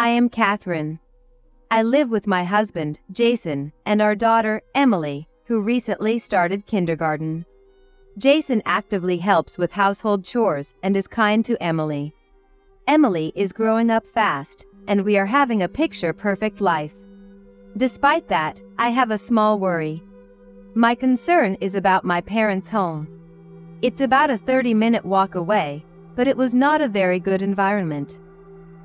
I am Catherine. I live with my husband, Jason, and our daughter, Emily, who recently started kindergarten. Jason actively helps with household chores and is kind to Emily. Emily is growing up fast, and we are having a picture-perfect life. Despite that, I have a small worry. My concern is about my parents' home. It's about a 30-minute walk away, but it was not a very good environment.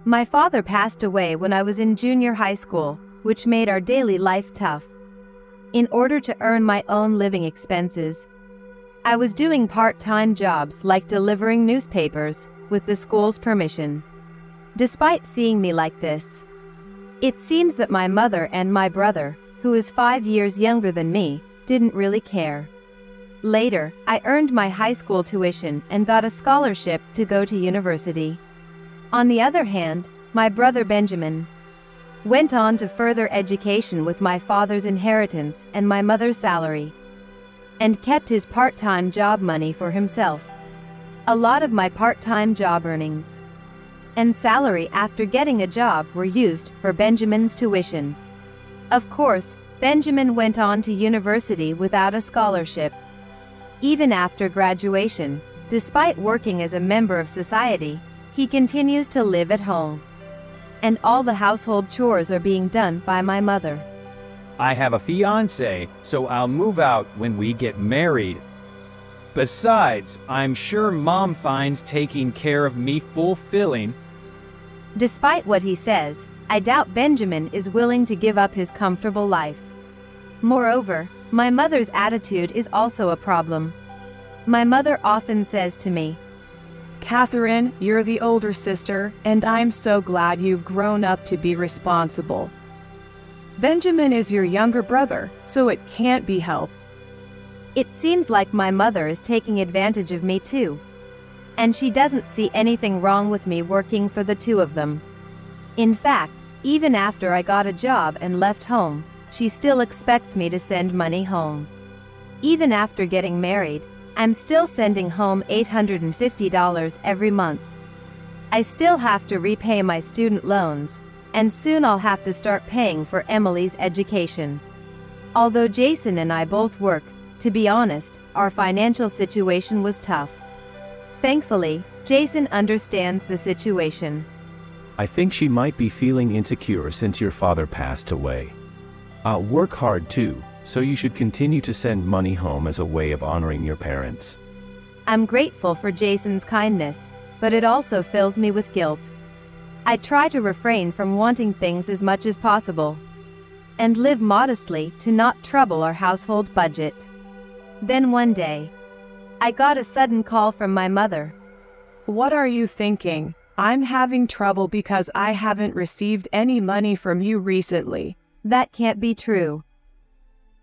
My father passed away when I was in junior high school, which made our daily life tough. In order to earn my own living expenses, I was doing part-time jobs like delivering newspapers, with the school's permission. Despite seeing me like this, it seems that my mother and my brother, who is 5 years younger than me, didn't really care. Later, I earned my high school tuition and got a scholarship to go to university. On the other hand, my brother Benjamin went on to further education with my father's inheritance and my mother's salary, and kept his part-time job money for himself. A lot of my part-time job earnings and salary after getting a job were used for Benjamin's tuition. Of course, Benjamin went on to university without a scholarship. Even after graduation, despite working as a member of society, he continues to live at home. And all the household chores are being done by my mother. I have a fiancé, so I'll move out when we get married. Besides, I'm sure Mom finds taking care of me fulfilling. Despite what he says, I doubt Benjamin is willing to give up his comfortable life. Moreover, my mother's attitude is also a problem. My mother often says to me, "Catherine, you're the older sister, and I'm so glad you've grown up to be responsible. Benjamin is your younger brother, so it can't be helped." It seems like my mother is taking advantage of me too. And she doesn't see anything wrong with me working for the two of them. In fact, even after I got a job and left home, she still expects me to send money home. Even after getting married, I'm still sending home $850 every month. I still have to repay my student loans, and soon I'll have to start paying for Emily's education. Although Jason and I both work, to be honest, our financial situation was tough. Thankfully, Jason understands the situation. I think she might be feeling insecure since your father passed away. I'll work hard too, so you should continue to send money home as a way of honoring your parents. I'm grateful for Jason's kindness, but it also fills me with guilt. I try to refrain from wanting things as much as possible, and live modestly to not trouble our household budget. Then one day, I got a sudden call from my mother. "What are you thinking? I'm having trouble because I haven't received any money from you recently." That can't be true.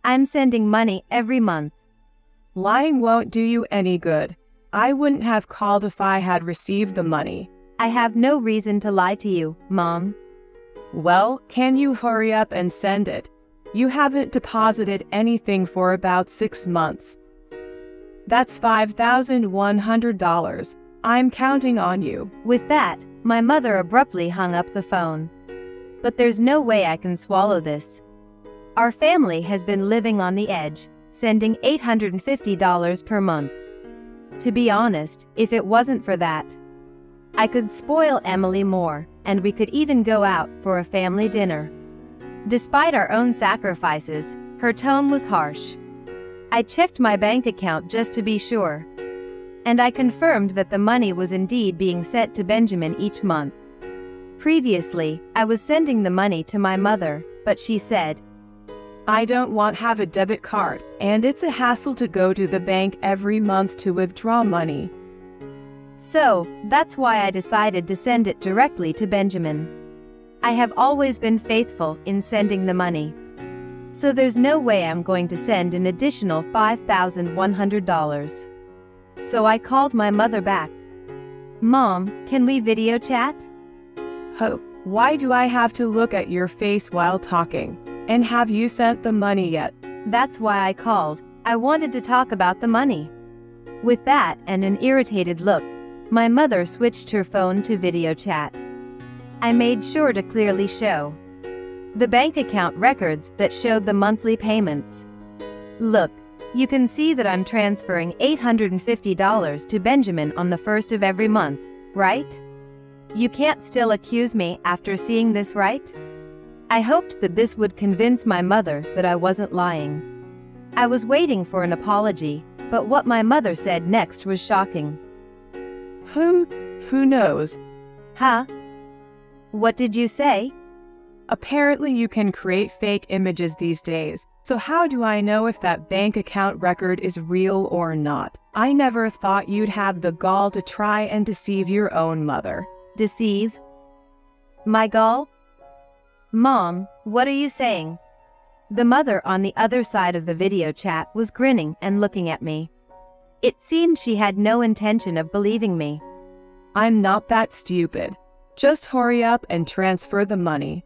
I'm sending money every month. Lying won't do you any good. I wouldn't have called if I had received the money. I have no reason to lie to you, Mom. Well, can you hurry up and send it? You haven't deposited anything for about 6 months. That's $5,100. I'm counting on you. With that, my mother abruptly hung up the phone. But there's no way I can swallow this. Our family has been living on the edge, sending $850 per month. To be honest, if it wasn't for that, I could spoil Emily more, and we could even go out for a family dinner. Despite our own sacrifices, her tone was harsh. I checked my bank account just to be sure, and I confirmed that the money was indeed being sent to Benjamin each month. Previously, I was sending the money to my mother, but she said, "I don't want to have a debit card, and it's a hassle to go to the bank every month to withdraw money." So, that's why I decided to send it directly to Benjamin. I have always been faithful in sending the money. So there's no way I'm going to send an additional $5,100. So I called my mother back. "Mom, can we video chat?" "Hope, why do I have to look at your face while talking? And have you sent the money yet?" That's why I called. I wanted to talk about the money. With that and an irritated look, my mother switched her phone to video chat. I made sure to clearly show the bank account records that showed the monthly payments. Look, you can see that I'm transferring $850 to Benjamin on the 1st of every month, right? You can't still accuse me after seeing this, right? I hoped that this would convince my mother that I wasn't lying. I was waiting for an apology, but what my mother said next was shocking. Who knows? Huh? What did you say? Apparently you can create fake images these days, so how do I know if that bank account record is real or not? I never thought you'd have the gall to try and deceive your own mother. Deceive? My gall? Mom, what are you saying? The mother on the other side of the video chat was grinning and looking at me. It seemed she had no intention of believing me. I'm not that stupid. Just hurry up and transfer the money.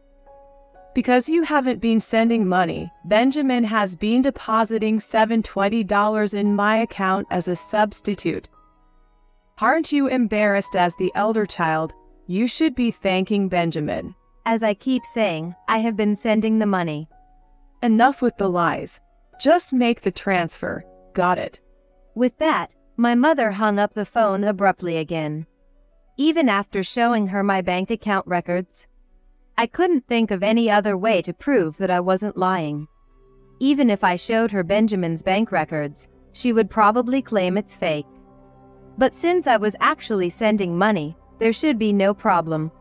Because you haven't been sending money, Benjamin has been depositing $720 in my account as a substitute. Aren't you embarrassed as the elder child? You should be thanking Benjamin. As I keep saying, I have been sending the money. Enough with the lies. Just make the transfer. Got it? With that, my mother hung up the phone abruptly again. Even after showing her my bank account records, I couldn't think of any other way to prove that I wasn't lying. Even if I showed her Benjamin's bank records, she would probably claim it's fake. But since I was actually sending money, there should be no problem.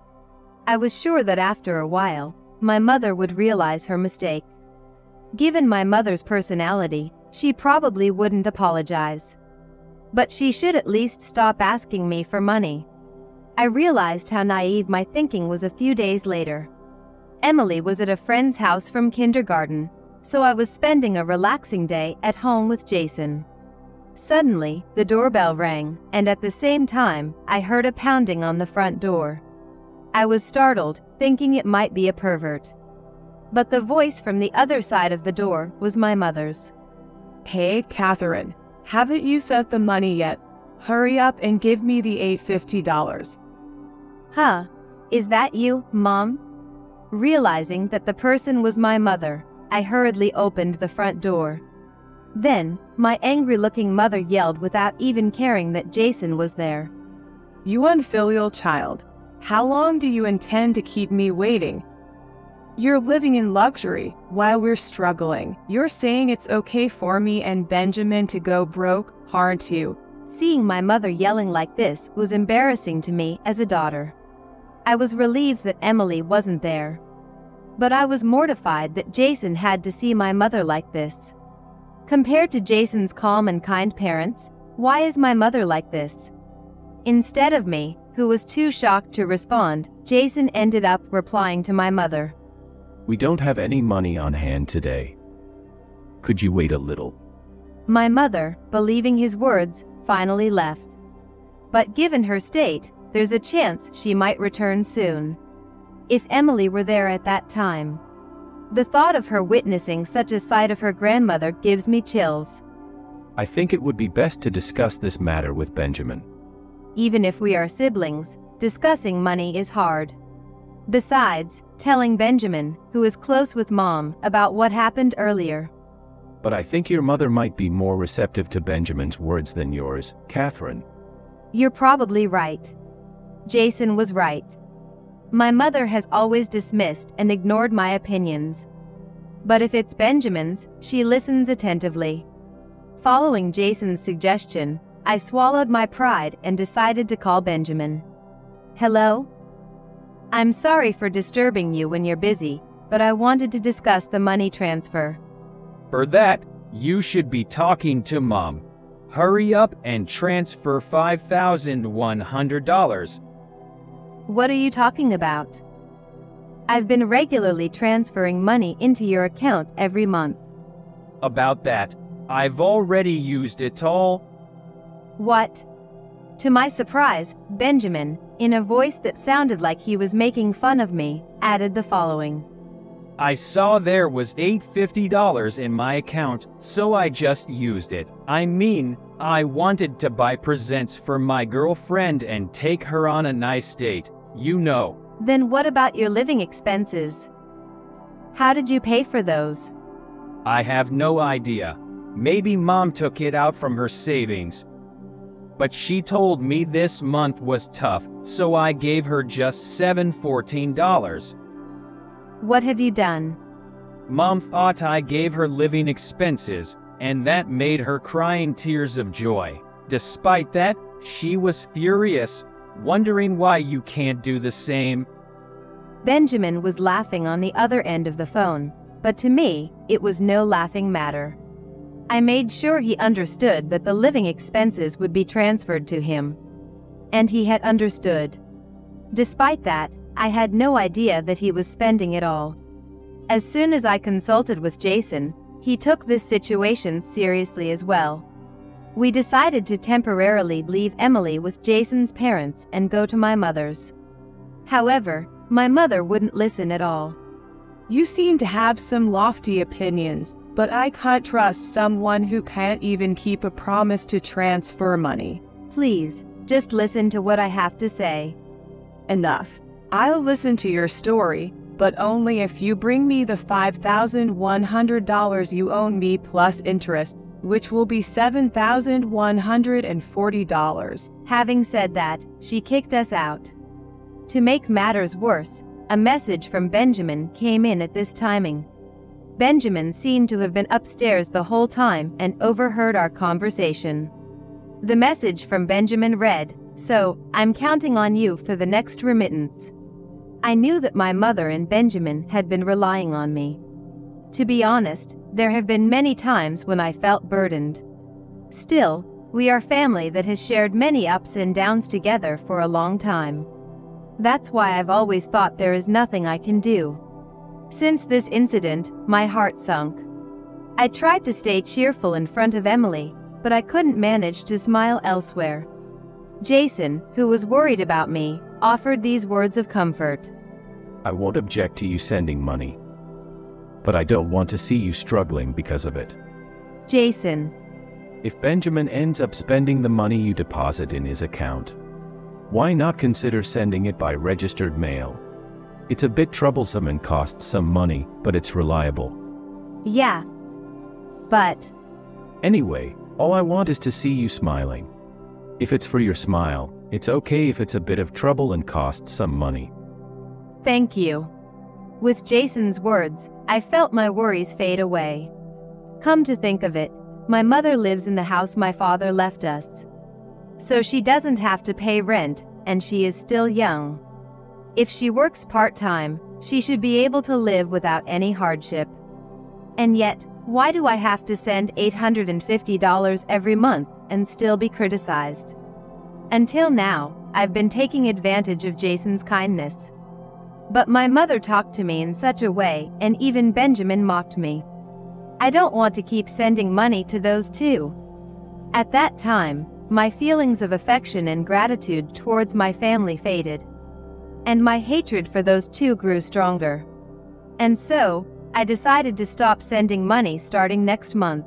I was sure that after a while, my mother would realize her mistake. Given my mother's personality, she probably wouldn't apologize. But she should at least stop asking me for money. I realized how naive my thinking was a few days later. Emily was at a friend's house from kindergarten, so I was spending a relaxing day at home with Jason. Suddenly, the doorbell rang, and at the same time, I heard a pounding on the front door. I was startled, thinking it might be a pervert. But the voice from the other side of the door was my mother's. Hey, Catherine, haven't you sent the money yet? Hurry up and give me the $850. Huh? Is that you, Mom? Realizing that the person was my mother, I hurriedly opened the front door. Then, my angry-looking mother yelled without even caring that Jason was there. You unfilial child. How long do you intend to keep me waiting? You're living in luxury while we're struggling. You're saying it's okay for me and Benjamin to go broke, aren't you? Seeing my mother yelling like this was embarrassing to me as a daughter. I was relieved that Emily wasn't there. But I was mortified that Jason had to see my mother like this. Compared to Jason's calm and kind parents, why is my mother like this? Instead of me, who was too shocked to respond, Jason ended up replying to my mother. We don't have any money on hand today. Could you wait a little? My mother, believing his words, finally left. But given her state, there's a chance she might return soon. If Emily were there at that time. The thought of her witnessing such a sight of her grandmother gives me chills. I think it would be best to discuss this matter with Benjamin. Even if we are siblings, discussing money is hard. Besides, telling Benjamin, who is close with Mom, about what happened earlier. But I think your mother might be more receptive to Benjamin's words than yours, Catherine. You're probably right. Jason was right. My mother has always dismissed and ignored my opinions. But if it's Benjamin's, she listens attentively. Following Jason's suggestion, I swallowed my pride and decided to call Benjamin. Hello? I'm sorry for disturbing you when you're busy, but I wanted to discuss the money transfer. For that, you should be talking to Mom. Hurry up and transfer $5,100. What are you talking about? I've been regularly transferring money into your account every month. About that, I've already used it all. What? To my surprise, Benjamin, in a voice that sounded like he was making fun of me, added the following. I saw there was $850 in my account, so I just used it. I mean, I wanted to buy presents for my girlfriend and take her on a nice date, you know. Then what about your living expenses? How did you pay for those? I have no idea. Maybe Mom took it out from her savings. But she told me this month was tough, so I gave her just $714. What have you done? Mom thought I gave her living expenses, and that made her crying tears of joy. Despite that, she was furious, wondering why you can't do the same. Benjamin was laughing on the other end of the phone, but to me, it was no laughing matter. I made sure he understood that the living expenses would be transferred to him. And he had understood. Despite that, I had no idea that he was spending it all. As soon as I consulted with Jason, he took this situation seriously as well. We decided to temporarily leave Emily with Jason's parents and go to my mother's. However, my mother wouldn't listen at all. You seem to have some lofty opinions, but I can't trust someone who can't even keep a promise to transfer money. Please, just listen to what I have to say. Enough. I'll listen to your story, but only if you bring me the $5,100 you owe me plus interests, which will be $7,140. Having said that, she kicked us out. To make matters worse, a message from Benjamin came in at this timing. Benjamin seemed to have been upstairs the whole time and overheard our conversation. The message from Benjamin read, "So, I'm counting on you for the next remittance." I knew that my mother and Benjamin had been relying on me. To be honest, there have been many times when I felt burdened. Still, we are family that has shared many ups and downs together for a long time. That's why I've always thought there is nothing I can do. Since this incident, my heart sunk. I tried to stay cheerful in front of Emily, but I couldn't manage to smile elsewhere. Jason, who was worried about me, offered these words of comfort. I won't object to you sending money, but I don't want to see you struggling because of it. Jason. If Benjamin ends up spending the money you deposit in his account, why not consider sending it by registered mail? It's a bit troublesome and costs some money, but it's reliable. Yeah. But anyway, all I want is to see you smiling. If it's for your smile, it's okay if it's a bit of trouble and costs some money. Thank you. With Jason's words, I felt my worries fade away. Come to think of it, my mother lives in the house my father left us. So she doesn't have to pay rent, and she is still young. If she works part-time, she should be able to live without any hardship. And yet, why do I have to send $850 every month and still be criticized? Until now, I've been taking advantage of Jason's kindness. But my mother talked to me in such a way, and even Benjamin mocked me. I don't want to keep sending money to those two. At that time, my feelings of affection and gratitude towards my family faded. And my hatred for those two grew stronger. And so, I decided to stop sending money starting next month.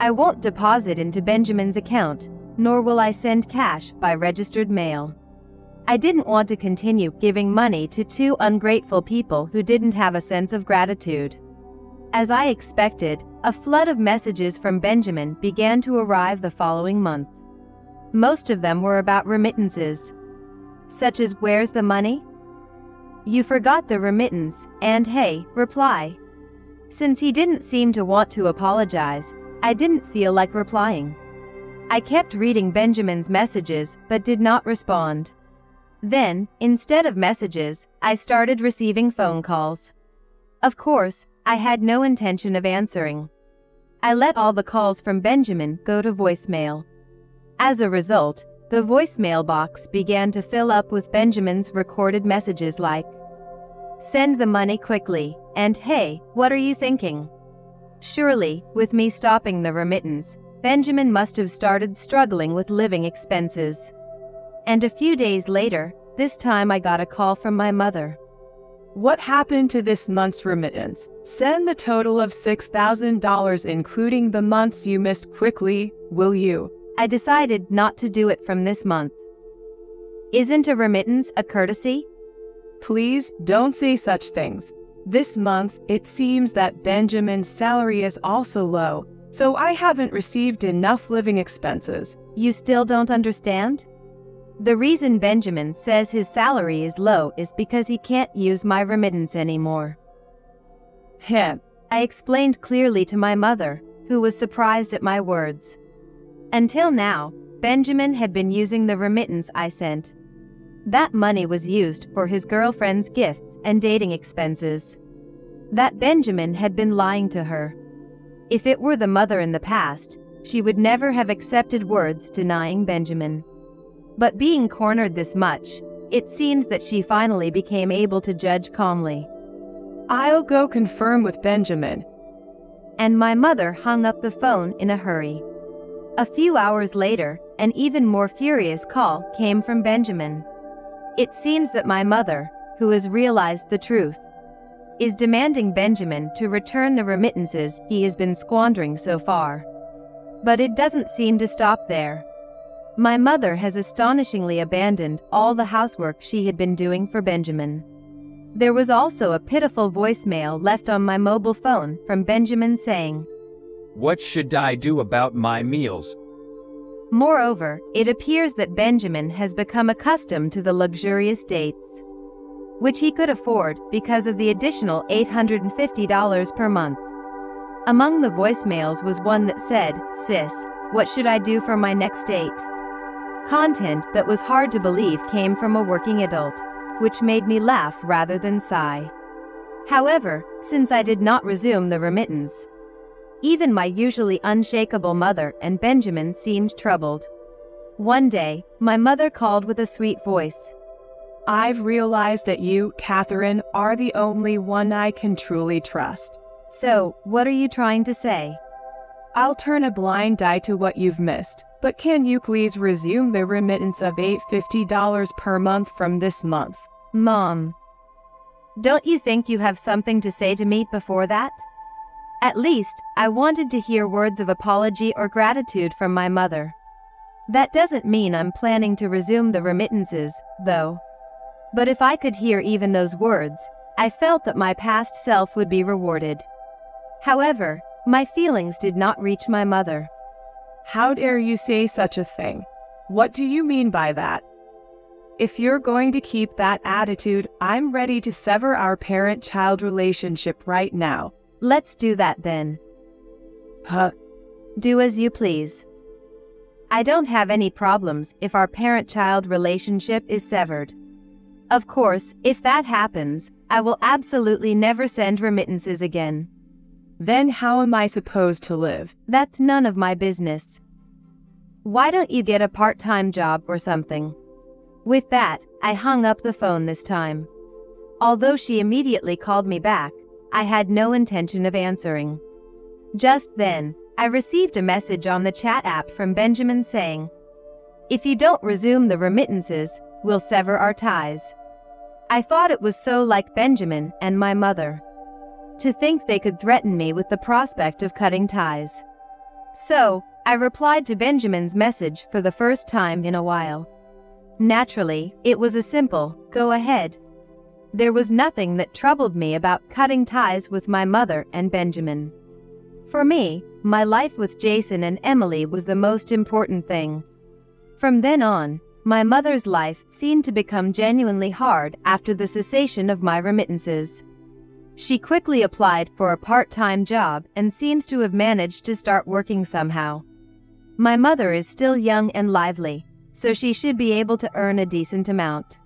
I won't deposit into Benjamin's account, nor will I send cash by registered mail. I didn't want to continue giving money to two ungrateful people who didn't have a sense of gratitude. As I expected, a flood of messages from Benjamin began to arrive the following month. Most of them were about remittances. Such as, "Where's the money? You forgot the remittance," and "Hey, reply." Since he didn't seem to want to apologize, I didn't feel like replying. I kept reading Benjamin's messages but did not respond. Then, instead of messages, I started receiving phone calls. Of course, I had no intention of answering. I let all the calls from Benjamin go to voicemail. As a result, the voicemail box began to fill up with Benjamin's recorded messages like, "Send the money quickly," and "Hey, what are you thinking?" Surely, with me stopping the remittance, Benjamin must have started struggling with living expenses. And a few days later, this time I got a call from my mother. What happened to this month's remittance? Send the total of $6,000 including the months you missed quickly, will you? I decided not to do it from this month. Isn't a remittance a courtesy? Please don't say such things. This month, it seems that Benjamin's salary is also low, so I haven't received enough living expenses. You still don't understand? The reason Benjamin says his salary is low is because he can't use my remittance anymore. Heh. I explained clearly to my mother, who was surprised at my words. Until now, Benjamin had been using the remittance I sent. That money was used for his girlfriend's gifts and dating expenses. That Benjamin had been lying to her. If it were the mother in the past, she would never have accepted words denying Benjamin. But being cornered this much, it seems that she finally became able to judge calmly. I'll go confirm with Benjamin. And my mother hung up the phone in a hurry. A few hours later, an even more furious call came from Benjamin. It seems that my mother, who has realized the truth, is demanding Benjamin to return the remittances he has been squandering so far. But it doesn't seem to stop there. My mother has astonishingly abandoned all the housework she had been doing for Benjamin. There was also a pitiful voicemail left on my mobile phone from Benjamin saying, "What should I do about my meals?" Moreover, it appears that Benjamin has become accustomed to the luxurious dates, which he could afford because of the additional $850 per month. Among the voicemails was one that said, "Sis, what should I do for my next date?" Content that was hard to believe came from a working adult, which made me laugh rather than sigh. However, since I did not resume the remittance, even my usually unshakable mother and Benjamin seemed troubled. One day, my mother called with a sweet voice. I've realized that you, Catherine, are the only one I can truly trust. So, what are you trying to say? I'll turn a blind eye to what you've missed, but can you please resume the remittance of $850 per month from this month? Mom, don't you think you have something to say to me before that? At least, I wanted to hear words of apology or gratitude from my mother. That doesn't mean I'm planning to resume the remittances, though. But if I could hear even those words, I felt that my past self would be rewarded. However, my feelings did not reach my mother. How dare you say such a thing? What do you mean by that? If you're going to keep that attitude, I'm ready to sever our parent-child relationship right now. Let's do that then. Huh? Do as you please. I don't have any problems if our parent-child relationship is severed. Of course, if that happens, I will absolutely never send remittances again. Then how am I supposed to live? That's none of my business. Why don't you get a part-time job or something? With that, I hung up the phone this time. Although she immediately called me back, I had no intention of answering. Just then, I received a message on the chat app from Benjamin saying, "If you don't resume the remittances, we'll sever our ties." I thought it was so like Benjamin and my mother. To think they could threaten me with the prospect of cutting ties. So, I replied to Benjamin's message for the first time in a while. Naturally, it was a simple, "Go ahead." There was nothing that troubled me about cutting ties with my mother and Benjamin. For me, my life with Jason and Emily was the most important thing. From then on, my mother's life seemed to become genuinely hard after the cessation of my remittances. She quickly applied for a part-time job and seems to have managed to start working somehow. My mother is still young and lively, so she should be able to earn a decent amount.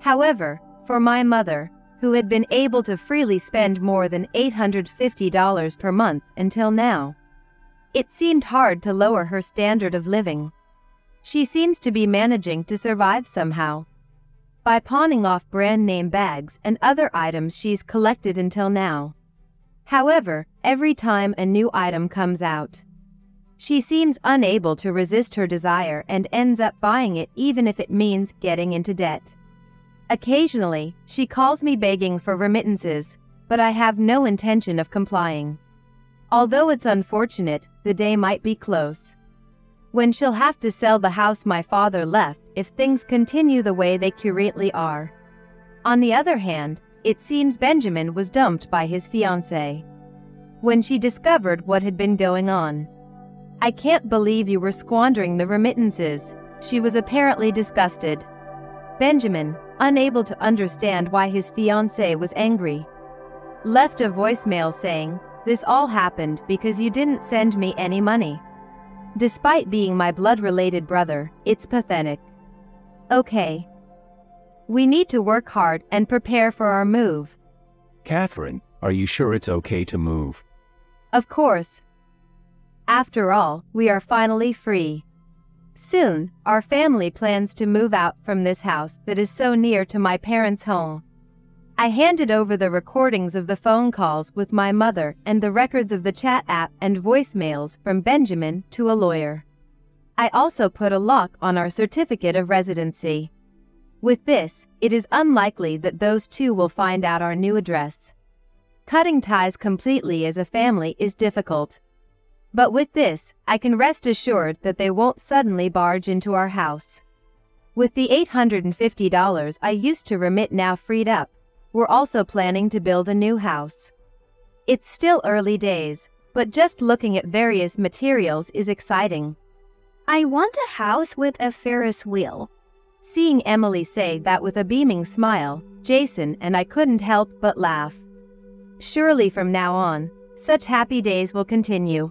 However, for my mother, who had been able to freely spend more than $850 per month until now, it seemed hard to lower her standard of living. She seems to be managing to survive somehow, by pawning off brand-name bags and other items she's collected until now. However, every time a new item comes out, she seems unable to resist her desire and ends up buying it even if it means getting into debt. Occasionally, she calls me begging for remittances, but I have no intention of complying. Although it's unfortunate, the day might be close when she'll have to sell the house my father left if things continue the way they currently are. On the other hand, it seems Benjamin was dumped by his fiancée when she discovered what had been going on. "I can't believe you were squandering the remittances." She was apparently disgusted. Benjamin, unable to understand why his fiancée was angry, left a voicemail saying, "This all happened because you didn't send me any money. Despite being my blood-related brother, it's pathetic. Okay. We need to work hard and prepare for our move." Catherine, are you sure it's okay to move? Of course. After all, we are finally free. Soon, our family plans to move out from this house that is so near to my parents' home. I handed over the recordings of the phone calls with my mother and the records of the chat app and voicemails from Benjamin to a lawyer. I also put a lock on our certificate of residency. With this, it is unlikely that those two will find out our new address. Cutting ties completely as a family is difficult. But with this, I can rest assured that they won't suddenly barge into our house. With the $850 I used to remit now freed up, we're also planning to build a new house. It's still early days, but just looking at various materials is exciting. I want a house with a Ferris wheel. Seeing Emily say that with a beaming smile, Jason and I couldn't help but laugh. Surely from now on, such happy days will continue.